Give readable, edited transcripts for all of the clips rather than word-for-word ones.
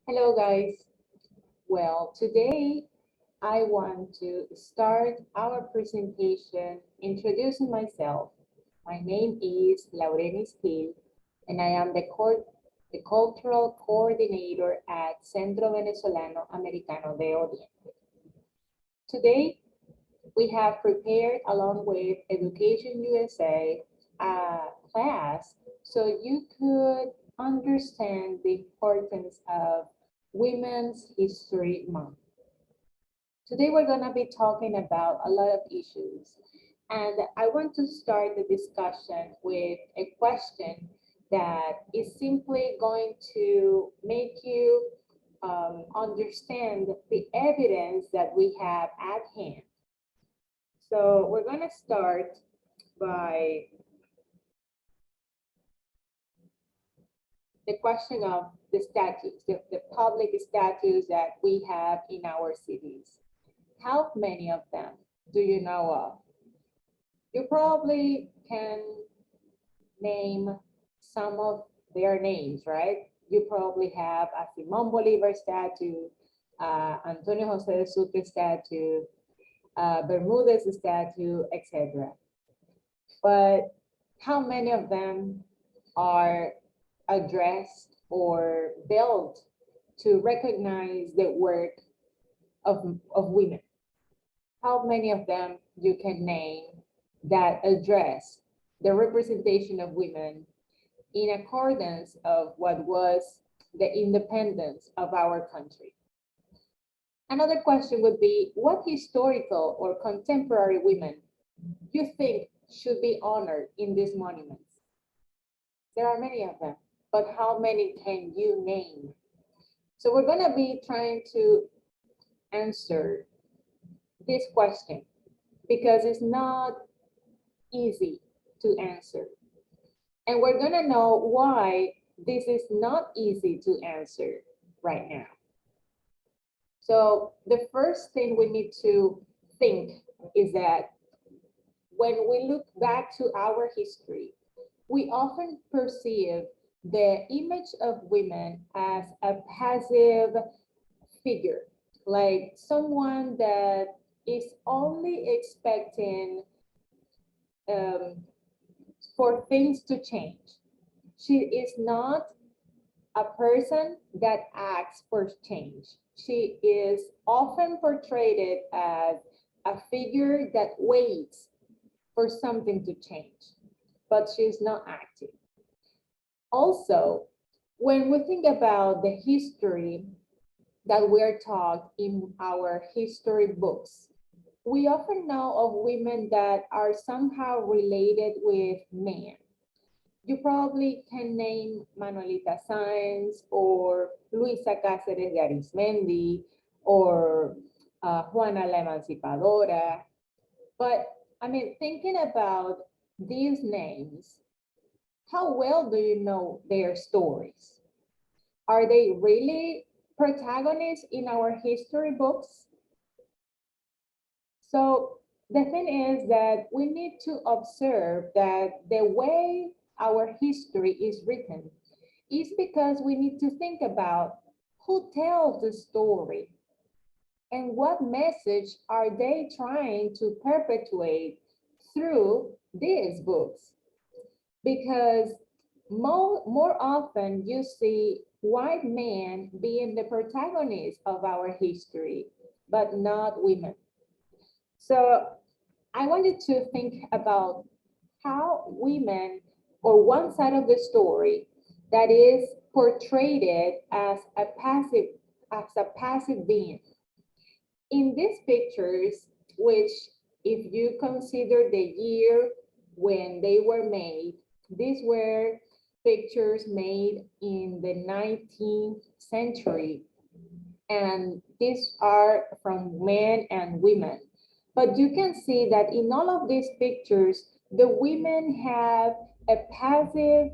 Hello, guys. Well, today I want to start our presentation introducing myself. My name is Laurenis Gil, and I am the cultural coordinator at Centro Venezolano Americano de Oriente. Today, we have prepared, along with Education USA, a class so you could understand the importance of Women's History Month. Today, we're going to be talking about a lot of issues. And I want to start the discussion with a question that is simply going to make you understand the evidence that we have at hand. So we're going to start by the question of the statues, the public statues that we have in our cities. How many of them do you know of? You probably can name some of their names, right? You probably have a Simón Bolívar statue, Antonio José de Sucre statue, Bermudez statue, etc. But how many of them are addressed or built to recognize the work of women? How many of them you can name that address the representation of women in accordance of what was the independence of our country? Another question would be, what historical or contemporary women you think should be honored in these monuments? There are many of them, but how many can you name? So we're going to be trying to answer this question because it's not easy to answer. And we're going to know why this is not easy to answer right now. So the first thing we need to think is that when we look back to our history, we often perceive the image of women as a passive figure, like someone that is only expecting for things to change. She is not a person that acts for change. She is often portrayed as a figure that waits for something to change, but she's not active. Also, when we think about the history that we're taught in our history books, we often know of women that are somehow related with men. You probably can name Manuelita Sáenz or Luisa Cáceres de Arismendi or Juana la Emancipadora. But I mean, thinking about these names, how well do you know their stories? Are they really protagonists in our history books? So the thing is that we need to observe that the way our history is written is because we need to think about who tells the story and what message are they trying to perpetuate through these books. Because more often you see white men being the protagonists of our history, but not women. So I wanted to think about how women, or one side of the story that is portrayed as a passive being. In these pictures, which if you consider the year when they were made, these were pictures made in the 19th century, and these are from men and women. But you can see that in all of these pictures, the women have a passive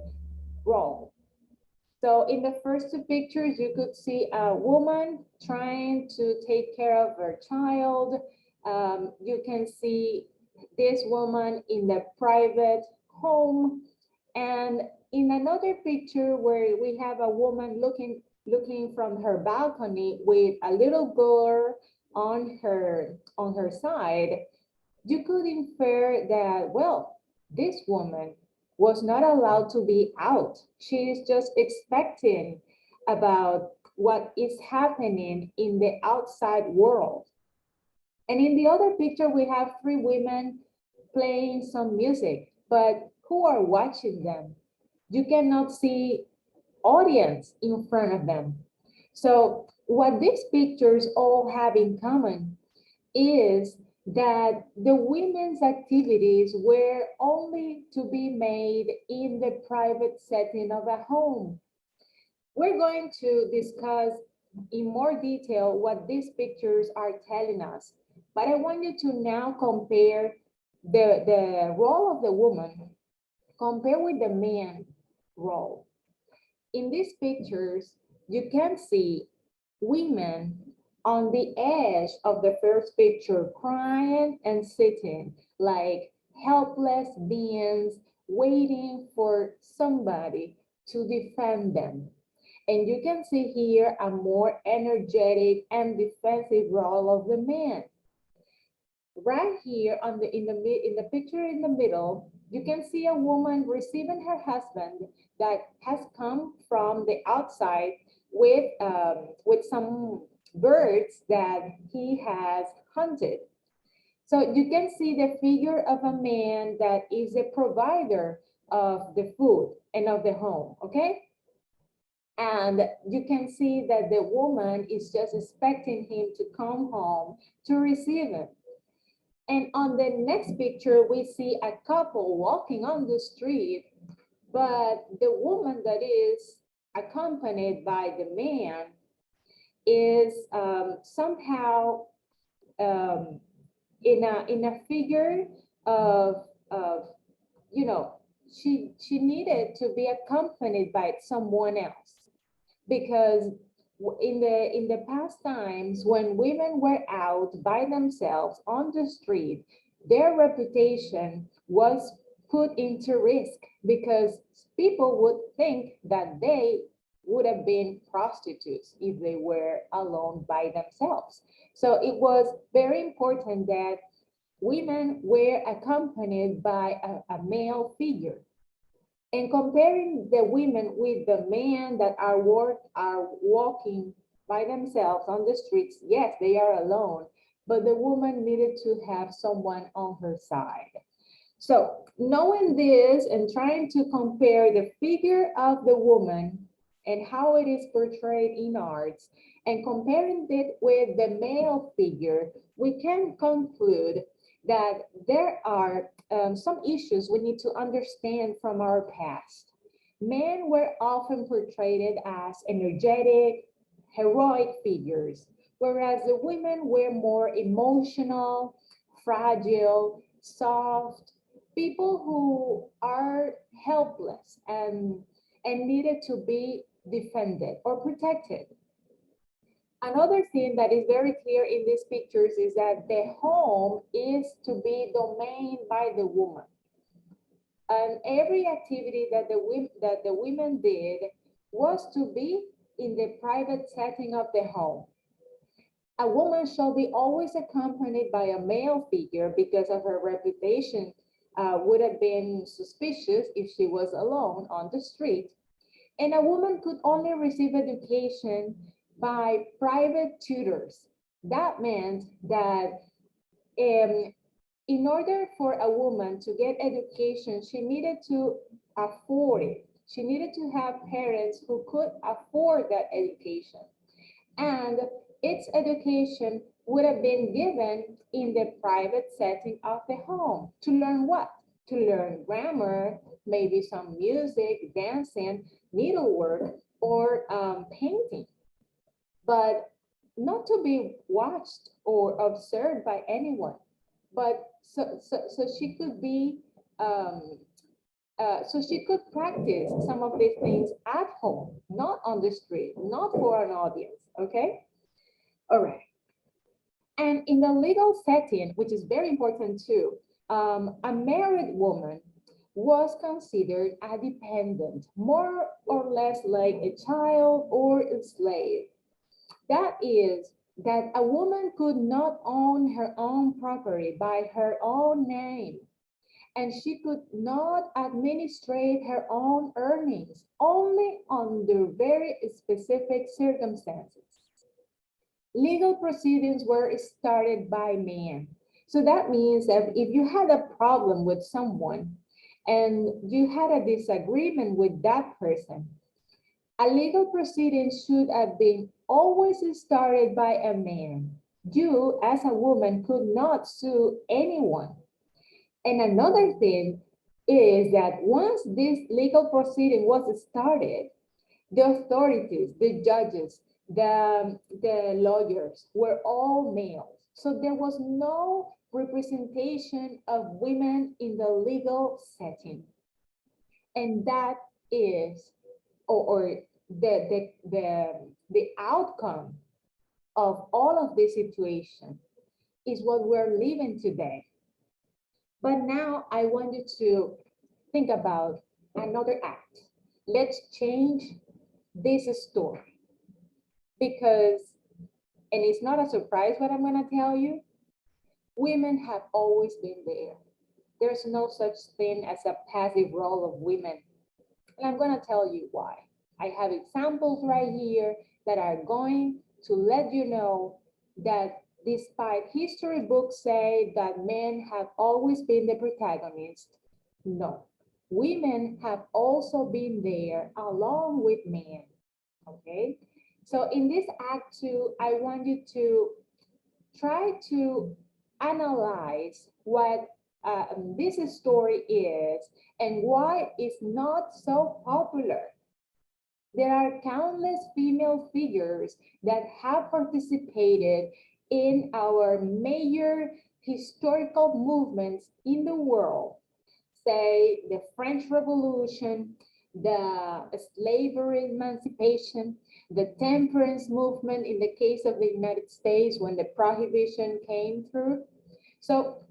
role. So in the first two pictures, you could see a woman trying to take care of her child. You can see this woman in the private home. And in another picture where we have a woman looking looking from her balcony with a little girl on her side, you could infer that, well, this woman was not allowed to be out. She is just expecting about what is happening in the outside world. And in the other picture, we have three women playing some music, but who are watching them? You cannot see audience in front of them. So what these pictures all have in common is that the women's activities were only to be made in the private setting of a home. We're going to discuss in more detail what these pictures are telling us, but I want you to now compare the role of the woman, compare with the man role. In these pictures, you can see women on the edge of the first picture crying and sitting like helpless beings waiting for somebody to defend them. And you can see here a more energetic and defensive role of the man. Right here on in the picture in the middle, you can see a woman receiving her husband that has come from the outside with some birds that he has hunted. So you can see the figure of a man that is a provider of the food and of the home, okay? And you can see that the woman is just expecting him to come home to receive him. And on the next picture, we see a couple walking on the street, but the woman that is accompanied by the man is somehow in a figure of you know, she needed to be accompanied by someone else, because in the past times when women were out by themselves on the street, their reputation was put into risk because people would think that they would have been prostitutes if they were alone by themselves. So it was very important that women were accompanied by a male figure. And comparing the women with the men that are walking by themselves on the streets, yes, they are alone, but the woman needed to have someone on her side. So knowing this and trying to compare the figure of the woman and how it is portrayed in arts and comparing it with the male figure, we can conclude that there are some issues we need to understand from our past. Men were often portrayed as energetic, heroic figures, whereas the women were more emotional, fragile, soft, people who are helpless and needed to be defended or protected. Another thing that is very clear in these pictures is that the home is to be domained by the woman. And every activity that the women did was to be in the private setting of the home. A woman shall be always accompanied by a male figure because of her reputation would have been suspicious if she was alone on the street. And a woman could only receive education by private tutors. That meant that in order for a woman to get education, she needed to afford it. She needed to have parents who could afford that education. And its education would have been given in the private setting of the home. To learn what? To learn grammar, maybe some music, dancing, needlework, or painting, but not to be watched or observed by anyone. But so she could be, so she could practice some of these things at home, not on the street, not for an audience, okay? All right. And in the legal setting, which is very important too, a married woman was considered a dependent, more or less like a child or a slave. That is, that a woman could not own her own property by her own name, and she could not administrate her own earnings, only under very specific circumstances. Legal proceedings were started by men. So that means that if you had a problem with someone and you had a disagreement with that person, a legal proceeding should have been always started by a man. You, as a woman, could not sue anyone. And another thing is that once this legal proceeding was started, the authorities, the judges, the lawyers were all males. So there was no representation of women in the legal setting. And that is, or the outcome of all of this situation is what we're living today. But now I want you to think about another act. Let's change this story because, and it's not a surprise what I'm going to tell you, women have always been there. There's no such thing as a passive role of women. And I'm going to tell you why. I have examples right here that are going to let you know that despite history books say that men have always been the protagonist, no. Women have also been there along with men, okay? So in this act two, I want you to try to analyze what this story is and why it's not so popular. There are countless female figures that have participated in our major historical movements in the world, say the French Revolution, the slavery emancipation, the temperance movement in the case of the United States when the prohibition came through. So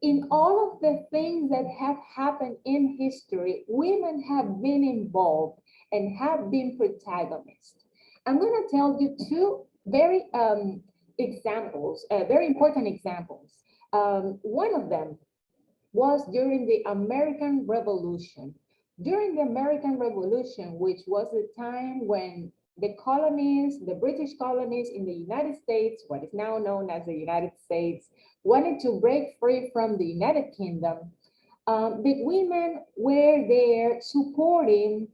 in all of the things that have happened in history, women have been involved and have been protagonists. I'm going to tell you two very examples, very important examples. One of them was during the American Revolution. During the American Revolution, which was the time when the colonies, the British colonies in the United States, what is now known as the United States, wanted to break free from the United Kingdom, the women were there supporting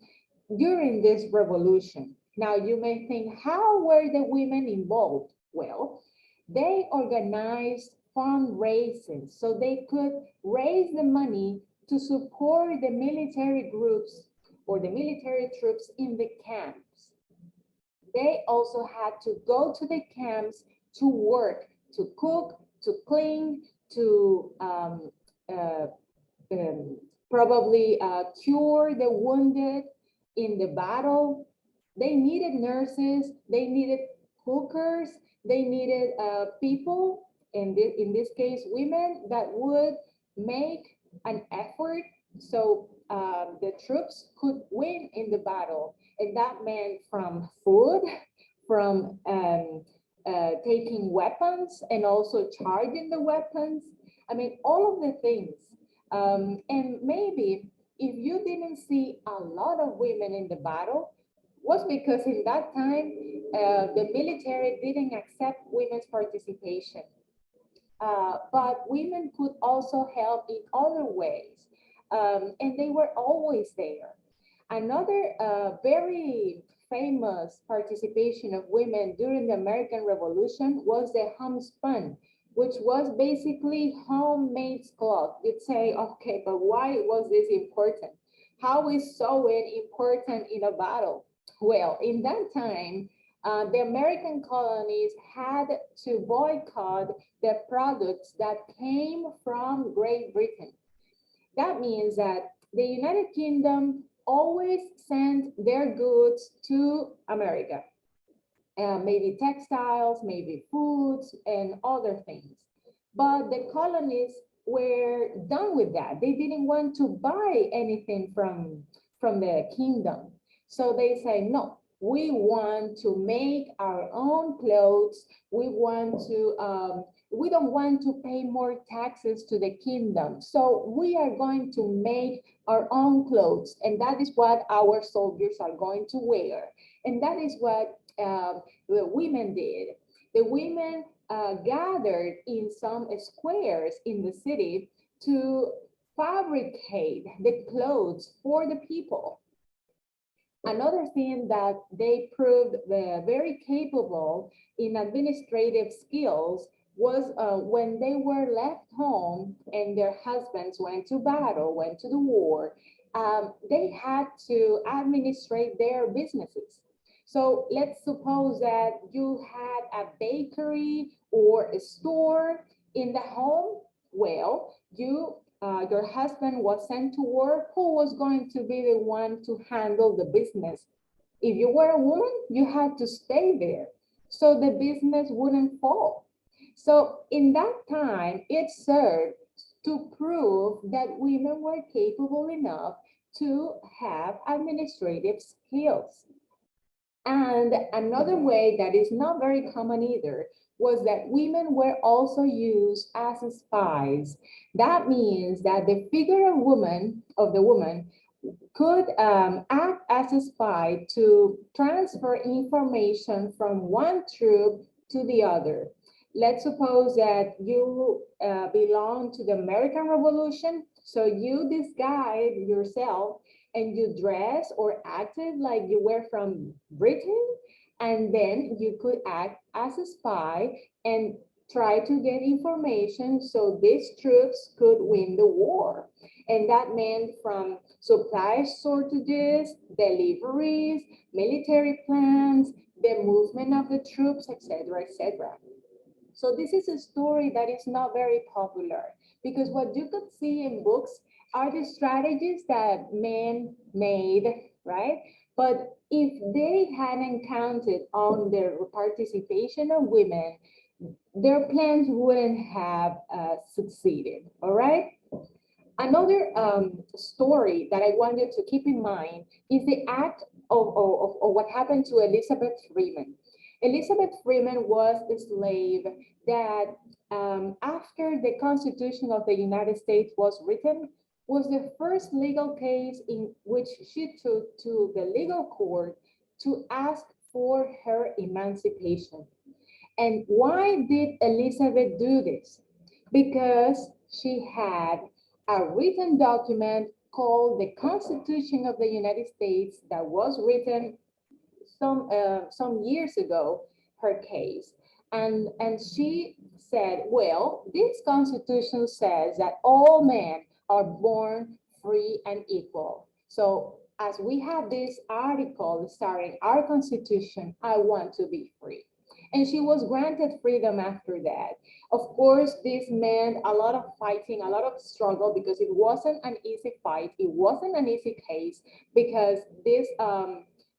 during this revolution. Now you may think, how were the women involved? Well, they organized fundraising so they could raise the money to support the military groups or the military troops in the camps. They also had to go to the camps to work, to cook, to clean, to probably cure the wounded in the battle. They needed nurses, they needed cookers, they needed people, in this case, women, that would make an effort so the troops could win in the battle. And that meant from food, from taking weapons and also charging the weapons. I mean, all of the things. And maybe if you didn't see a lot of women in the battle, was because in that time, the military didn't accept women's participation. But women could also help in other ways, and they were always there. Another very famous participation of women during the American Revolution was the homespun, which was basically homemade cloth. You'd say, okay, but why was this important? How is sewing important in a battle? Well, in that time, the American colonies had to boycott the products that came from Great Britain. That means that the United Kingdom always sent their goods to America. Maybe textiles, maybe foods, and other things. But the colonies were done with that. They didn't want to buy anything from the kingdom. So they say, no, we want to make our own clothes. We don't want to pay more taxes to the kingdom. So we are going to make our own clothes. And that is what our soldiers are going to wear. And that is what the women did. The women gathered in some squares in the city to fabricate the clothes for the people. Another thing that they proved very capable in administrative skills was when they were left home and their husbands went to battle, went to the war, they had to administrate their businesses. So let's suppose that you had a bakery or a store in the home. Well, your husband was sent to work. Who was going to be the one to handle the business? If you were a woman, you had to stay there so the business wouldn't fall. So in that time, it served to prove that women were capable enough to have administrative skills. And another way that is not very common either was that women were also used as spies. That means that the figure of the woman could act as a spy to transfer information from one troop to the other. Let's suppose that you belong to the American Revolution, so you disguise yourself and you dress or acted like you were from Britain, and then you could act as a spy and try to get information so these troops could win the war. And that meant from supply shortages, deliveries, military plans, the movement of the troops, etc., etc. So this is a story that is not very popular because what you could see in books are the strategies that men made, right? But if they hadn't counted on the participation of women, their plans wouldn't have succeeded, all right? Another story that I want you to keep in mind is the act of what happened to Elizabeth Freeman. Elizabeth Freeman was a slave that after the Constitution of the United States was written, was the first legal case in which she took to the legal court to ask for her emancipation. And why did Elizabeth do this? Because she had a written document called the Constitution of the United States that was written some years ago, her case. And she said, well, this Constitution says that all men are born free and equal. So as we have this article starring our Constitution, I want to be free. And she was granted freedom after that. Of course, this meant a lot of fighting, a lot of struggle, because it wasn't an easy fight. It wasn't an easy case because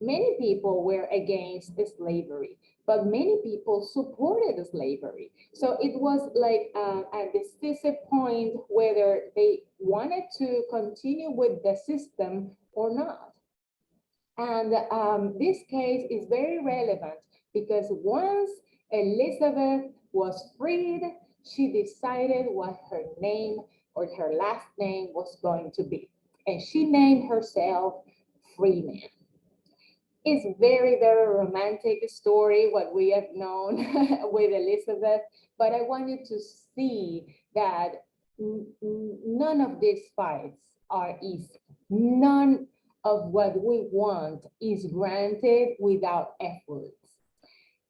many people were against slavery, but many people supported slavery. So it was like a decisive point whether they wanted to continue with the system or not. And this case is very relevant because once Elizabeth was freed, she decided what her name or her last name was going to be. And she named herself Freeman. It's very, very romantic story, what we have known with Elizabeth, but I want you to see that none of these fights are easy. None of what we want is granted without efforts.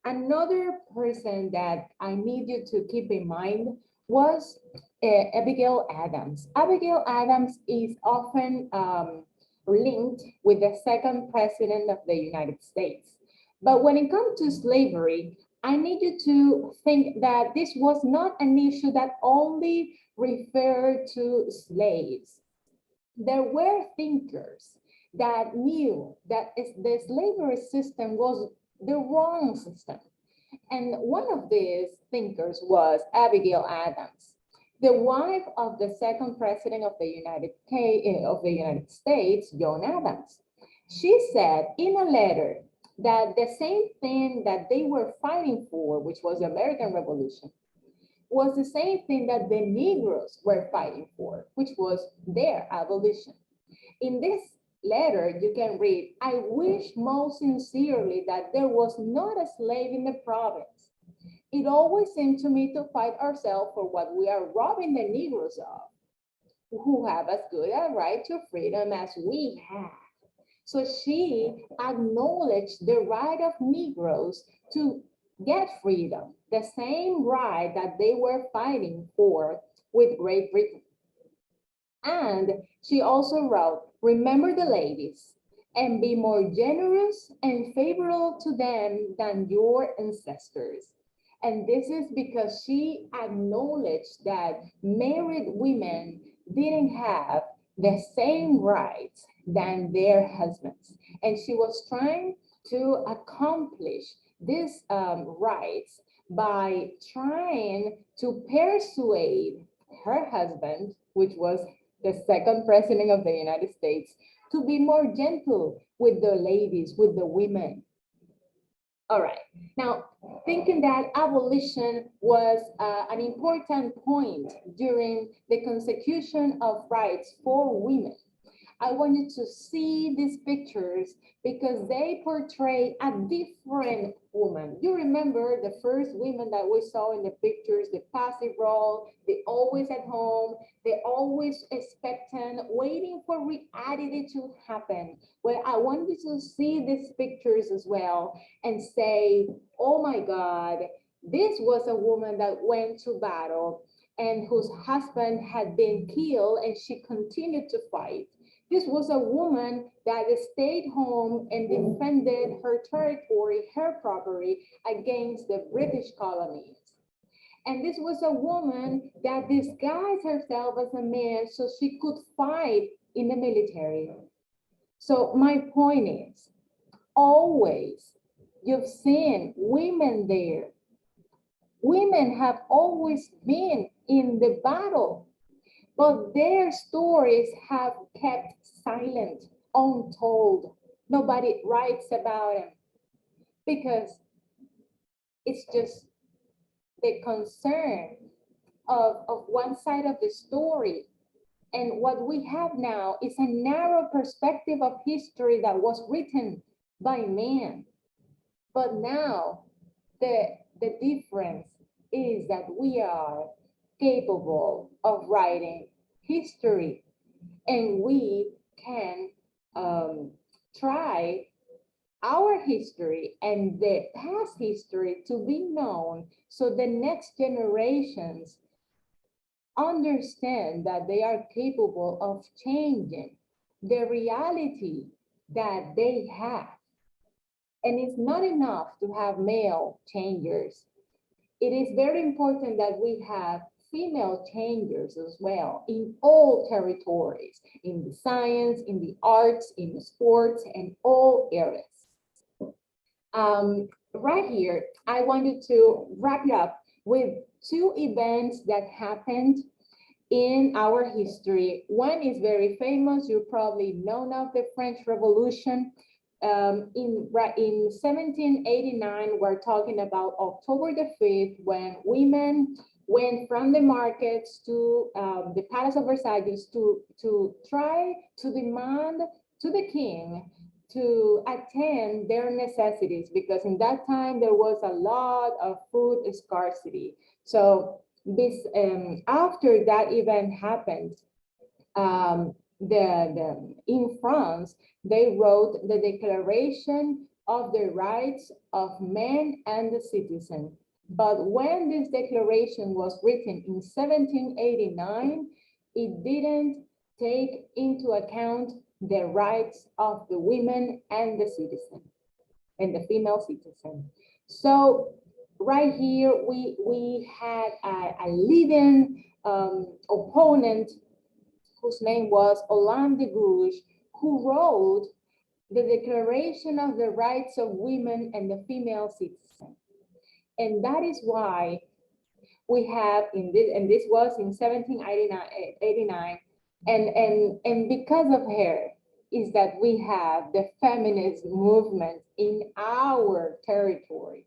Another person that I need you to keep in mind was Abigail Adams. Abigail Adams is often linked with the second president of the United States. But when it comes to slavery, I need you to think that this was not an issue that only referred to slaves. There were thinkers that knew that the slavery system was the wrong system. And one of these thinkers was Abigail Adams. The wife of the second president of the United States, John Adams. She said in a letter that the same thing that they were fighting for, which was the American Revolution, was the same thing that the Negroes were fighting for, which was their abolition. In this letter, you can read, I wish most sincerely that there was not a slave in the province. It always seemed to me to fight ourselves for what we are robbing the Negroes of, who have as good a right to freedom as we have. So she acknowledged the right of Negroes to get freedom, the same right that they were fighting for with Great Britain. And she also wrote, remember the ladies and be more generous and favorable to them than your ancestors. And this is because she acknowledged that married women didn't have the same rights than their husbands. And she was trying to accomplish these rights by trying to persuade her husband, which was the second president of the United States, to be more gentle with the ladies, with the women. All right, now thinking that abolition was an important point during the consecution of rights for women, I want you to see these pictures because they portray a different woman. You remember the first women that we saw in the pictures, the passive role, they always at home, they always expectant, waiting for reality to happen. Well, I want you to see these pictures as well and say, oh my God, this was a woman that went to battle and whose husband had been killed and she continued to fight. This was a woman that stayed home and defended her territory, her property against the British colonies. And this was a woman that disguised herself as a man so she could fight in the military. So my point is, always you've seen women there. Women have always been in the battle, but their stories have kept silent, untold. Nobody writes about them because it's just the concern of one side of the story. And what we have now is a narrow perspective of history that was written by men. But now the difference is that we are capable of writing history and we can try our history and the past history to be known so the next generations understand that they are capable of changing the reality that they have. And it's not enough to have male changers. It is very important that we have female changers as well in all territories, in the science, in the arts, in the sports, and all areas. Right here, I wanted to wrap it up with two events that happened in our history. One is very famous, you probably know of the French Revolution. In 1789, we're talking about October the 5th, when women went from the markets to the Palace of Versailles to try to demand to the king to attend their necessities, because in that time there was a lot of food scarcity. So this after that event happened, in France, they wrote the Declaration of the Rights of Men and the Citizen. But when this declaration was written in 1789, it didn't take into account the rights of the women and the citizen and the female citizen. So right here, we had a leading opponent whose name was Olympe de Gouges, who wrote the Declaration of the Rights of Women and the Female Citizen. And that is why we have in this, and this was in 1789, and because of her is that we have the feminist movement in our territory,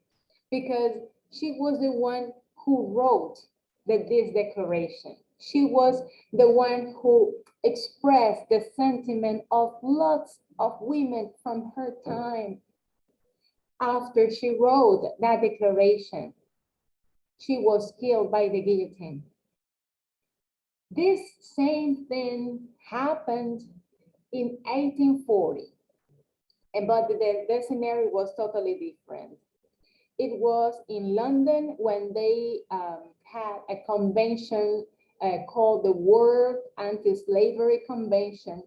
because she was the one who wrote this declaration. She was the one who expressed the sentiment of lots of women from her time. After she wrote that declaration, she was killed by the guillotine. This same thing happened in 1840, but the scenario was totally different. It was in London when they had a convention called the World Anti-Slavery Convention,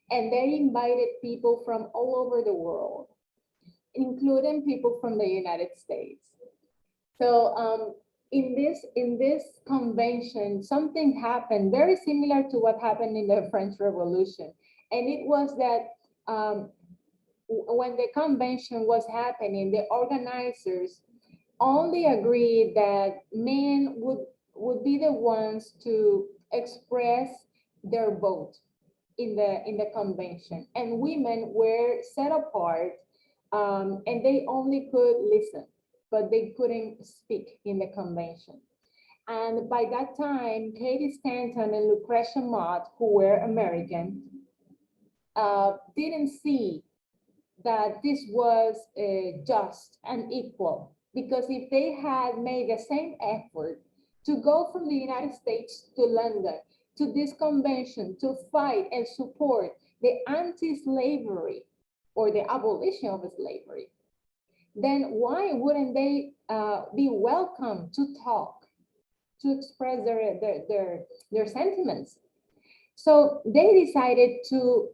and they invited people from all over the world, including people from the United States. So in this convention, something happened very similar to what happened in the French Revolution, and it was that when the convention was happening, the organizers only agreed that men would be the ones to express their vote in the convention, and women were set apart, and they only could listen, but they couldn't speak in the convention. And by that time, Katie Stanton and Lucretia Mott, who were American, didn't see that this was just and equal, because if they had made the same effort to go from the United States to London to this convention to fight and support the anti-slavery or the abolition of slavery, then why wouldn't they be welcome to talk, to express their sentiments? So they decided to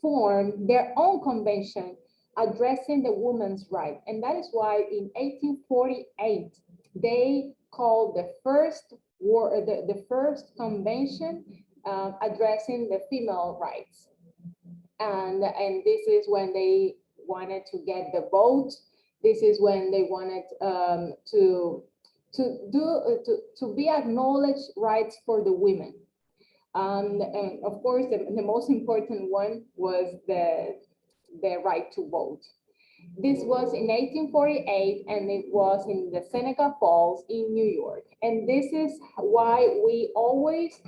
form their own convention addressing the women's right. And that is why in 1848, they called the first convention addressing the female rights. And this is when they wanted to get the vote. This is when they wanted to be acknowledged rights for the women. And of course, the most important one was the right to vote. This was in 1848, and it was in the Seneca Falls in New York. And this is why we always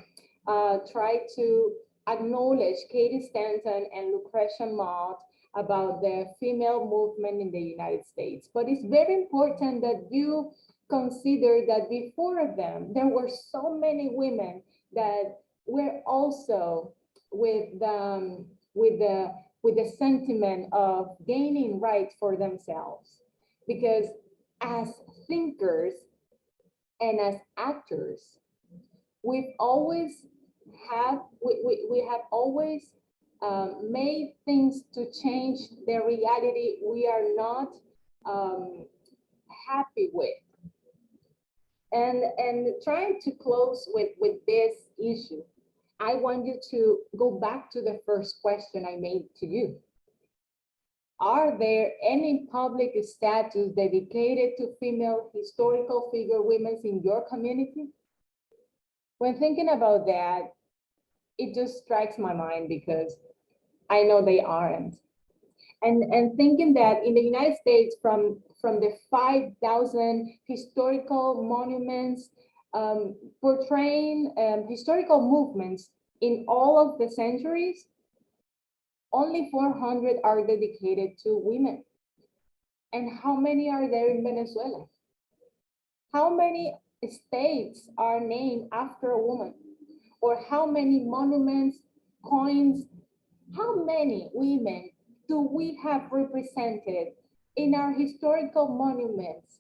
try to acknowledge Katie Stanton and Lucretia Mott about the female movement in the United States. But it's very important that you consider that before them, there were so many women that were also with the sentiment of gaining rights for themselves. Because as thinkers and as actors, we have always made things to change the reality we are not happy with. And trying to close with this issue, I want you to go back to the first question I made to you. Are there any public statues dedicated to female historical figure women in your community? When thinking about that, it just strikes my mind because I know they aren't. And thinking that in the United States, from the 5,000 historical monuments portraying historical movements in all of the centuries, only 400 are dedicated to women. And how many are there in Venezuela? How many states are named after a woman? Or how many monuments, coins, how many women do we have represented in our historical monuments,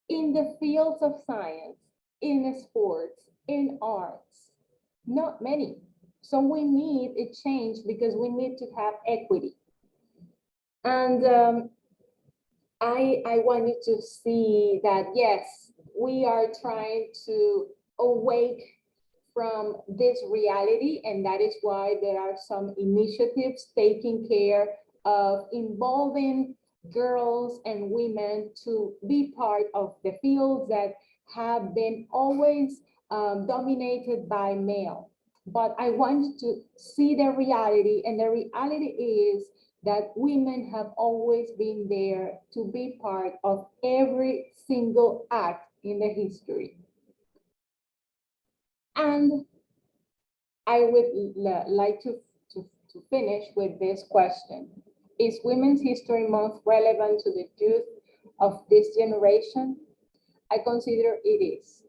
in the fields of science, in sports, in arts? Not many. So we need a change because we need to have equity. And I want you to see that, yes, we are trying to awake from this reality, and that is why there are some initiatives taking care of involving girls and women to be part of the fields that have been always dominated by male. But I want you to see the reality, and the reality is that women have always been there to be part of every single act in the history. And I would like to finish with this question. Is Women's History Month relevant to the youth of this generation? I consider it is,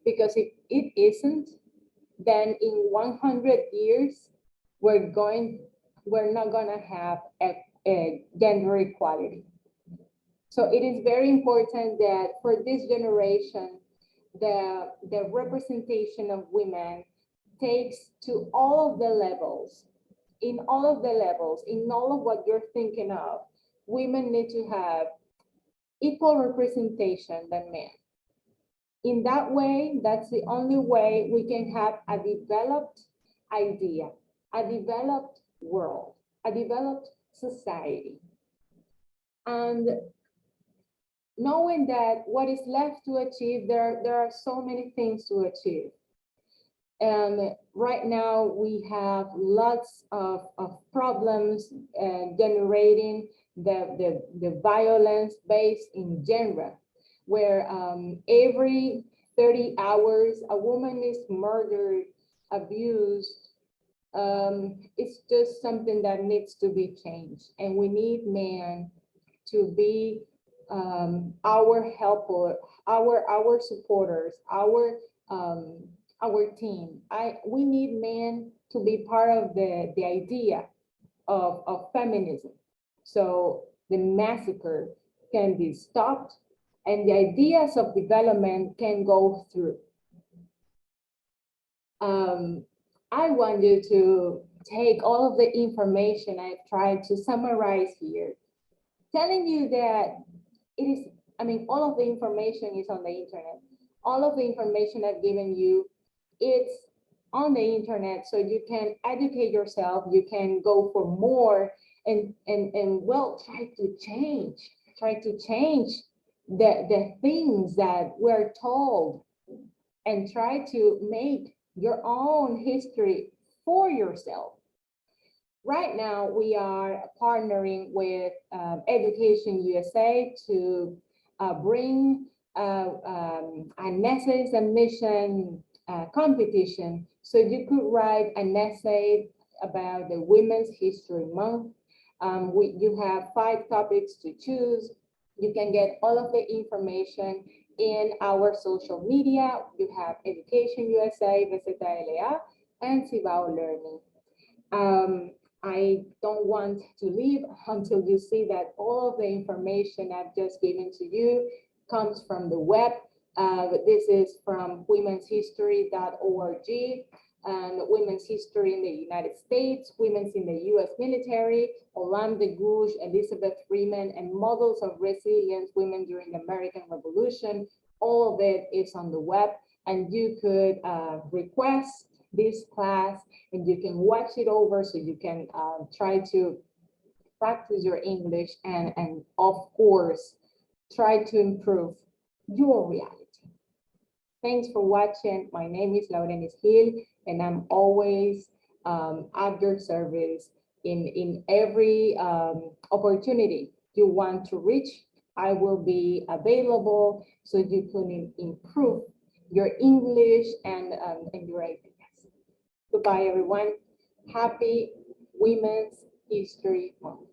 because if it isn't, then in 100 years, we're not gonna have a gender equality. So it is very important that for this generation, the representation of women takes to all of the levels, in all of what you're thinking of. Women need to have equal representation than men. In that way, that's the only way we can have a developed idea, a developed world, a developed society. And knowing that what is left to achieve, there are so many things to achieve. And right now we have lots of problems generating the violence based in gender, where every 30 hours a woman is murdered, abused. It's just something that needs to be changed, and we need men to be our helper, our supporters, our team. We need men to be part of the idea of feminism, so the massacre can be stopped and the ideas of development can go through. I want you to take all of the information I've tried to summarize here, telling you that it is, all of the information is on the internet. All of the information I've given you, it's on the internet, so you can educate yourself, you can go for more, and well, try to change the things that we're told, and try to make your own history for yourself. Right now, we are partnering with Education USA to bring an essay submission competition. So you could write an essay about the Women's History Month. You have 5 topics to choose. You can get all of the information in our social media. You have Education USA, VZLA, and Cibao Learning. I don't want to leave until you see that all of the information I've just given to you comes from the web. This is from womenshistory.org, and Women's History in the United States, Women's in the US Military, Olam de Gouges, Elizabeth Freeman, and Models of Resilience, Women During the American Revolution. All of it is on the web, and you could request this class and you can watch it over, so you can try to practice your English and of course, try to improve your reality. Thanks for watching. My name is Laurenis Gil, and I'm always at your service in every opportunity you want to reach. I will be available so you can improve your English and your ideas. Goodbye, everyone. Happy Women's History Month.